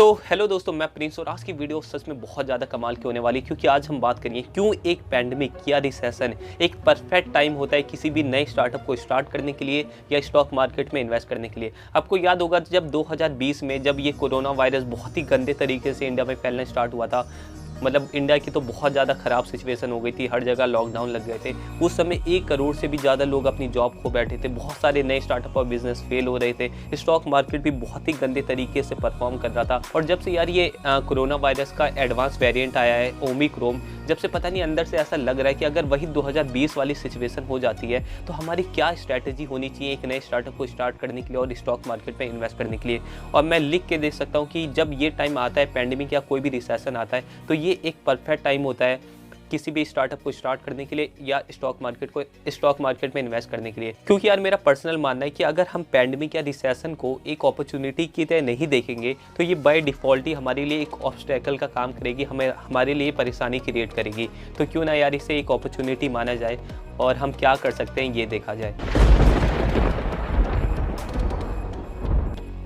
तो हेलो दोस्तों, मैं प्रिंस और आज की वीडियो सच में बहुत ज़्यादा कमाल की होने वाली है क्योंकि आज हम बात करेंगे क्यों एक पैंडेमिक या रिसेशन एक परफेक्ट टाइम होता है किसी भी नए स्टार्टअप को स्टार्ट करने के लिए या स्टॉक मार्केट में इन्वेस्ट करने के लिए। आपको याद होगा जब 2020 में जब ये कोरोना वायरस बहुत ही गंदे तरीके से इंडिया में फैलना स्टार्ट हुआ था, मतलब इंडिया की तो बहुत ज़्यादा ख़राब सिचुएशन हो गई थी, हर जगह लॉकडाउन लग गए थे। उस समय 1 करोड़ से भी ज़्यादा लोग अपनी जॉब खो बैठे थे, बहुत सारे नए स्टार्टअप और बिजनेस फेल हो रहे थे, स्टॉक मार्केट भी बहुत ही गंदे तरीके से परफॉर्म कर रहा था। और जब से यार ये कोरोना वायरस का एडवांस वेरिएंट आया है ओमिक्रॉन, जब से पता नहीं अंदर से ऐसा लग रहा है कि अगर वही 2020 वाली सिचुएशन हो जाती है तो हमारी क्या स्ट्रैटेजी होनी चाहिए एक नए स्टार्टअप को स्टार्ट करने के लिए और स्टॉक मार्केट में इन्वेस्ट करने के लिए। और मैं लिख के देख सकता हूँ कि जब ये टाइम आता है, पैंडेमिक या कोई भी रिसेशन आता है, तो ये एक परफेक्ट टाइम होता है किसी भी स्टार्टअप को स्टार्ट करने के लिए या स्टॉक मार्केट में इन्वेस्ट करने के लिए। क्योंकि यार मेरा पर्सनल मानना है कि अगर हम पैंडेमिक या रिसेशन को एक अपॉर्चुनिटी की तरह नहीं देखेंगे तो ये बाय डिफ़ॉल्ट ही हमारे लिए एक ऑब्स्टेकल का काम करेगी, हमारे लिए परेशानी क्रिएट करेगी। तो क्यों ना यार इसे एक अपॉर्चुनिटी माना जाए और हम क्या कर सकते हैं ये देखा जाए।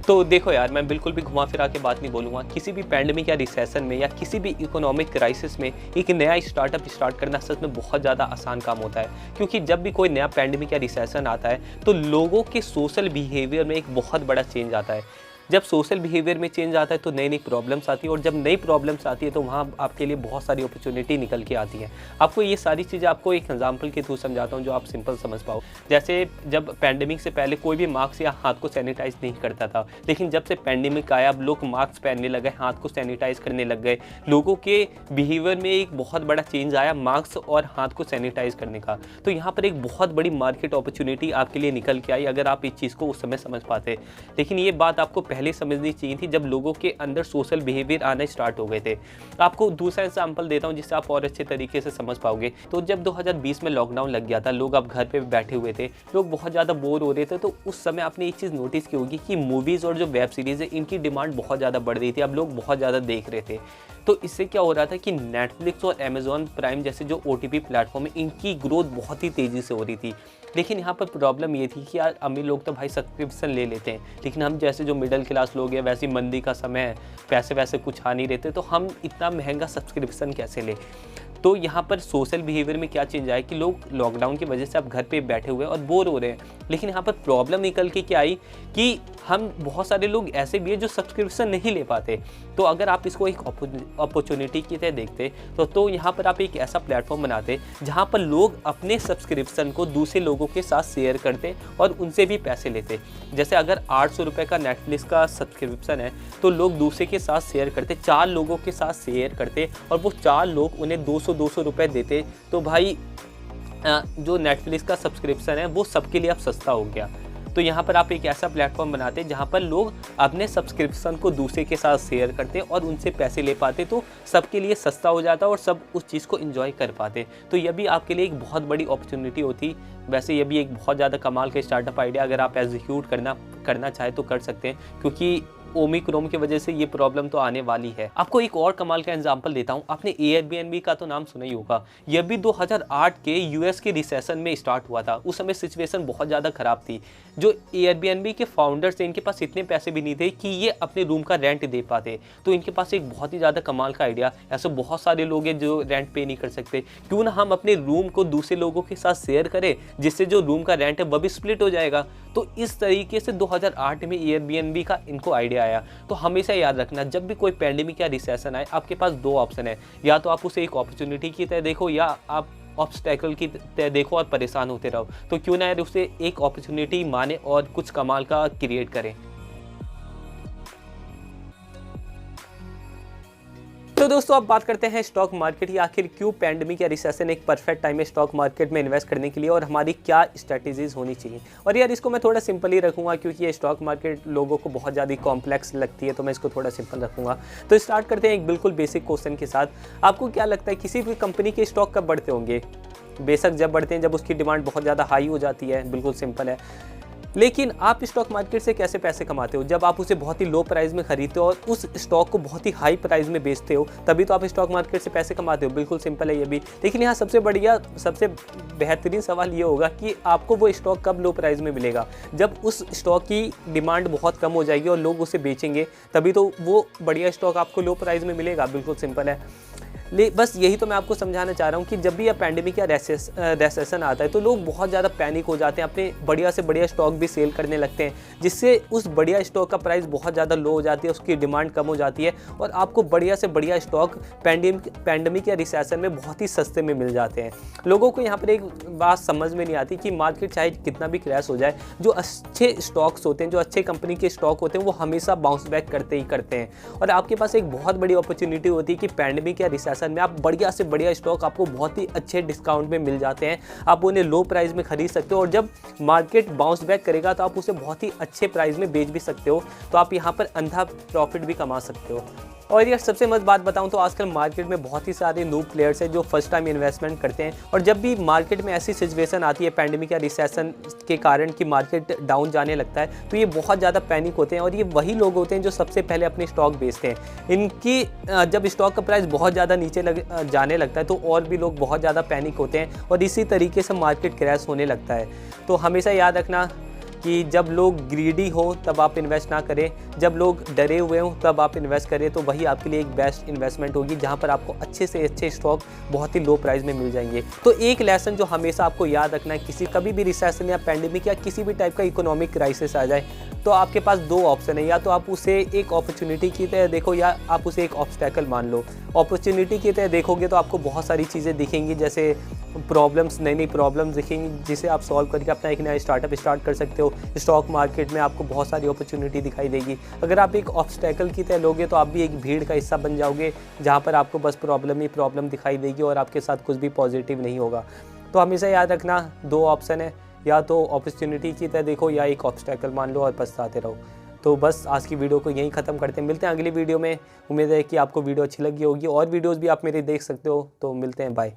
तो देखो यार, मैं बिल्कुल भी घुमा फिरा के बात नहीं बोलूँगा। किसी भी पैंडेमिक या रिसेशन में या किसी भी इकोनॉमिक क्राइसिस में एक नया स्टार्टअप स्टार्ट करना सच में बहुत ज़्यादा आसान काम होता है। क्योंकि जब भी कोई नया पैंडेमिक या रिसेशन आता है तो लोगों के सोशल बिहेवियर में एक बहुत बड़ा चेंज आता है। जब सोशल बिहेवियर में चेंज आता है तो नई नई प्रॉब्लम्स आती है, और जब नई प्रॉब्लम्स आती है तो वहाँ आपके लिए बहुत सारी अपॉर्चुनिटी निकल के आती है। आपको ये सारी चीज़ें आपको एक एग्जांपल के थ्रू समझाता हूँ जो आप सिंपल समझ पाओ। जैसे जब पैंडेमिक से पहले कोई भी मास्क या हाथ को सैनिटाइज नहीं करता था, लेकिन जब से पैंडेमिक आया अब लोग मास्क पहनने लग गए, हाथ को सैनिटाइज करने लग गए। लोगों के बिहेवियर में एक बहुत बड़ा चेंज आया मास्क और हाथ को सैनिटाइज करने का। तो यहाँ पर एक बहुत बड़ी मार्केट अपॉर्चुनिटी आपके लिए निकल के आई अगर आप इस चीज़ को उस समय समझ पाते। लेकिन ये बात आपको पहले समझनी चाहिए थी जब लोगों के अंदर सोशल बिहेवियर आना स्टार्ट हो गए थे। आपको दूसरा एग्जांपल देता हूं जिससे आप और अच्छे तरीके से समझ पाओगे। तो जब 2020 में लॉकडाउन लग गया था, लोग अब घर पे बैठे हुए थे, लोग बहुत ज़्यादा बोर हो रहे थे, तो उस समय आपने एक चीज़ नोटिस की होगी कि मूवीज़ और जो वेब सीरीज़ है इनकी डिमांड बहुत ज़्यादा बढ़ रही थी, अब लोग बहुत ज़्यादा देख रहे थे। तो इससे क्या हो रहा था कि नेटफ्लिक्स और अमेज़ॉन प्राइम जैसे जो OTP प्लेटफॉर्म है इनकी ग्रोथ बहुत ही तेज़ी से हो रही थी। लेकिन यहाँ पर प्रॉब्लम ये थी कि यार अमीर लोग तो भाई सब्सक्रिप्शन ले लेते हैं, लेकिन हम जैसे जो मिडिल क्लास लोग हैं, वैसी मंदी का समय है, पैसे वैसे कुछ आ नहीं रहते, तो हम इतना महंगा सब्सक्रिप्शन कैसे लें। तो यहाँ पर सोशल बिहेवियर में क्या चेंज आया कि लोग लॉकडाउन की वजह से अब घर पे बैठे हुए हैं और बोर हो रहे हैं। लेकिन यहाँ पर प्रॉब्लम निकल के क्या आई कि हम बहुत सारे लोग ऐसे भी हैं जो सब्सक्रिप्शन नहीं ले पाते। तो अगर आप इसको एक अपॉर्चुनिटी की तरह देखते तो यहाँ पर आप एक ऐसा प्लेटफॉर्म बनाते जहाँ पर लोग अपने सब्सक्रिप्शन को दूसरे लोगों के साथ शेयर करते और उनसे भी पैसे लेते। जैसे अगर 800 रुपये का नेटफ्लिक्स का सब्सक्रिप्शन है तो लोग दूसरे के साथ शेयर करते, 4 लोगों के साथ शेयर करते और वो 4 लोग उन्हें 200 रुपये देते। तो भाई जो नेटफ्लिक्स का सब्सक्रिप्शन है वो सबके लिए अब सस्ता हो गया। तो यहाँ पर आप एक ऐसा प्लेटफॉर्म बनाते जहाँ पर लोग अपने सब्सक्रिप्शन को दूसरे के साथ शेयर करते और उनसे पैसे ले पाते, तो सबके लिए सस्ता हो जाता और सब उस चीज़ को एंजॉय कर पाते। तो यह भी आपके लिए एक बहुत बड़ी अपॉर्चुनिटी होती। वैसे ये भी एक बहुत ज़्यादा कमाल का स्टार्टअप आइडिया, अगर आप एग्जीक्यूट करना चाहे तो कर सकते हैं, क्योंकि ओमिक्रॉन की वजह से ये प्रॉब्लम तो आने वाली है। आपको एक और कमाल का एग्जांपल देता हूँ। आपने एयरबीएनबी का तो नाम सुना ही होगा। यह भी 2008 के यूएस के रिसेशन में स्टार्ट हुआ था। उस समय सिचुएशन बहुत ज़्यादा ख़राब थी। जो एयरबीएनबी के फाउंडर्स थे इनके पास इतने पैसे भी नहीं थे कि ये अपने रूम का रेंट दे पाते। तो इनके पास एक बहुत ही ज़्यादा कमाल का आइडिया, ऐसे बहुत सारे लोग हैं जो रेंट पे नहीं कर सकते, क्यों ना हम अपने रूम को दूसरे लोगों के साथ शेयर करें, जिससे जो रूम का रेंट है वह भी स्प्लिट हो जाएगा। तो इस तरीके से 2008 में एयरबीएनबी का इनको आइडिया आया। तो हमेशा याद रखना, जब भी कोई पैंडेमिक या रिसेशन आए आपके पास 2 ऑप्शन है, या तो आप उसे एक अपॉर्चुनिटी की तरह देखो या आप ऑब्स्टेकल की तरह देखो और परेशान होते रहो। तो क्यों ना यार उसे एक अपॉर्चुनिटी माने और कुछ कमाल का क्रिएट करें। तो दोस्तों अब बात करते हैं स्टॉक मार्केट की। आखिर क्यों पैंडेमिक या रिसेशन एक परफेक्ट टाइम है स्टॉक मार्केट में इन्वेस्ट करने के लिए और हमारी क्या स्ट्रैटेजीज होनी चाहिए। और यार इसको मैं थोड़ा सिंपल ही रखूंगा क्योंकि ये स्टॉक मार्केट लोगों को बहुत ज़्यादा कॉम्प्लेक्स लगती है, तो मैं इसको थोड़ा सिंपल रखूंगा। तो स्टार्ट करते हैं एक बिल्कुल बेसिक क्वेश्चन के साथ। आपको क्या लगता है किसी भी कंपनी के स्टॉक कब बढ़ते होंगे? बेशक जब बढ़ते हैं जब उसकी डिमांड बहुत ज़्यादा हाई हो जाती है, बिल्कुल सिंपल है। लेकिन आप स्टॉक मार्केट से कैसे पैसे कमाते हो? जब आप उसे बहुत ही लो प्राइस में खरीदते हो और उस स्टॉक को बहुत ही हाई प्राइस में बेचते हो, तभी तो आप स्टॉक मार्केट से पैसे कमाते हो। बिल्कुल सिंपल है ये भी। लेकिन यहाँ सबसे बेहतरीन सवाल ये होगा कि आपको वो स्टॉक कब लो प्राइस में मिलेगा? जब उस स्टॉक की डिमांड बहुत कम हो जाएगी और लोग उसे बेचेंगे, तभी तो वो बढ़िया स्टॉक आपको लो प्राइस में मिलेगा। बिल्कुल सिंपल है। बस यही तो मैं आपको समझाना चाह रहा हूँ कि जब भी यह पैंडेमिक या रेसेशन आता है तो लोग बहुत ज़्यादा पैनिक हो जाते हैं, अपने बढ़िया से बढ़िया स्टॉक भी सेल करने लगते हैं, जिससे उस बढ़िया स्टॉक का प्राइस बहुत ज़्यादा लो हो जाती है, उसकी डिमांड कम हो जाती है और आपको बढ़िया से बढ़िया स्टॉक पैंडेमिक या रिसेशन में बहुत ही सस्ते में मिल जाते हैं। लोगों को यहाँ पर एक बात समझ में नहीं आती कि मार्केट चाहे कितना भी क्रैश हो जाए, जो अच्छे स्टॉक्स होते हैं, जो अच्छे कंपनी के स्टॉक होते हैं, वो हमेशा बाउंस बैक करते ही करते हैं। और आपके पास एक बहुत बड़ी अपॉर्चुनिटी होती है कि पैंडेमिक या रिसेशन में आप बढ़िया से बढ़िया स्टॉक आपको बहुत ही अच्छे डिस्काउंट में मिल जाते हैं, आप उन्हें लो प्राइस में खरीद सकते हो और जब मार्केट बाउंस बैक करेगा तो आप उसे बहुत ही अच्छे प्राइस में बेच भी सकते हो। तो आप यहाँ पर अंधा प्रॉफिट भी कमा सकते हो। और ये सबसे मस्त बात बताऊं तो आजकल मार्केट में बहुत ही सारे न्यू प्लेयर्स हैं जो फर्स्ट टाइम इन्वेस्टमेंट करते हैं, और जब भी मार्केट में ऐसी सिचुएशन आती है पैंडेमिक या रिसेशन के कारण कि मार्केट डाउन जाने लगता है, तो ये बहुत ज़्यादा पैनिक होते हैं और ये वही लोग होते हैं जो सबसे पहले अपने स्टॉक बेचते हैं। इनकी जब स्टॉक का प्राइस बहुत ज़्यादा नीचे जाने लगता है तो और भी लोग बहुत ज़्यादा पैनिक होते हैं और इसी तरीके से मार्केट क्रैश होने लगता है। तो हमेशा याद रखना कि जब लोग ग्रीडी हो तब आप इन्वेस्ट ना करें, जब लोग डरे हुए हों तब आप इन्वेस्ट करें, तो वही आपके लिए एक बेस्ट इन्वेस्टमेंट होगी जहां पर आपको अच्छे से अच्छे स्टॉक बहुत ही लो प्राइस में मिल जाएंगे। तो एक लेसन जो हमेशा आपको याद रखना है, कभी भी रिसेशन या पैंडेमिक या किसी भी टाइप का इकोनॉमिक क्राइसिस आ जाए तो आपके पास दो ऑप्शन है, या तो आप उसे एक अपॉर्चुनिटी की तरह देखो या आप उसे एक ऑब्स्टैकल मान लो। अपॉर्चुनिटी की तरह देखोगे तो आपको बहुत सारी चीज़ें दिखेंगी, जैसे प्रॉब्लम्स, नई प्रॉब्लम्स दिखेंगी जिसे आप सॉल्व करके अपना एक नया स्टार्टअप स्टार्ट कर सकते हो। स्टॉक मार्केट में आपको बहुत सारी अपॉर्चुनिटी दिखाई देगी। अगर आप एक ऑब्स्टैकल की तरह लोगे तो आप भी एक भीड़ का हिस्सा बन जाओगे जहाँ पर आपको बस प्रॉब्लम ही प्रॉब्लम दिखाई देगी और आपके साथ कुछ भी पॉजिटिव नहीं होगा। तो हमेशा याद रखना दो ऑप्शन है, या तो अपॉर्चुनिटी की तरह देखो या एक ऑब्स्टैकल मान लो और पछताते रहो। तो बस आज की वीडियो को यहीं ख़त्म करते हैं, मिलते हैं अगली वीडियो में। उम्मीद है कि आपको वीडियो अच्छी लगी होगी, और वीडियोस भी आप मेरे देख सकते हो। तो मिलते हैं, बाय।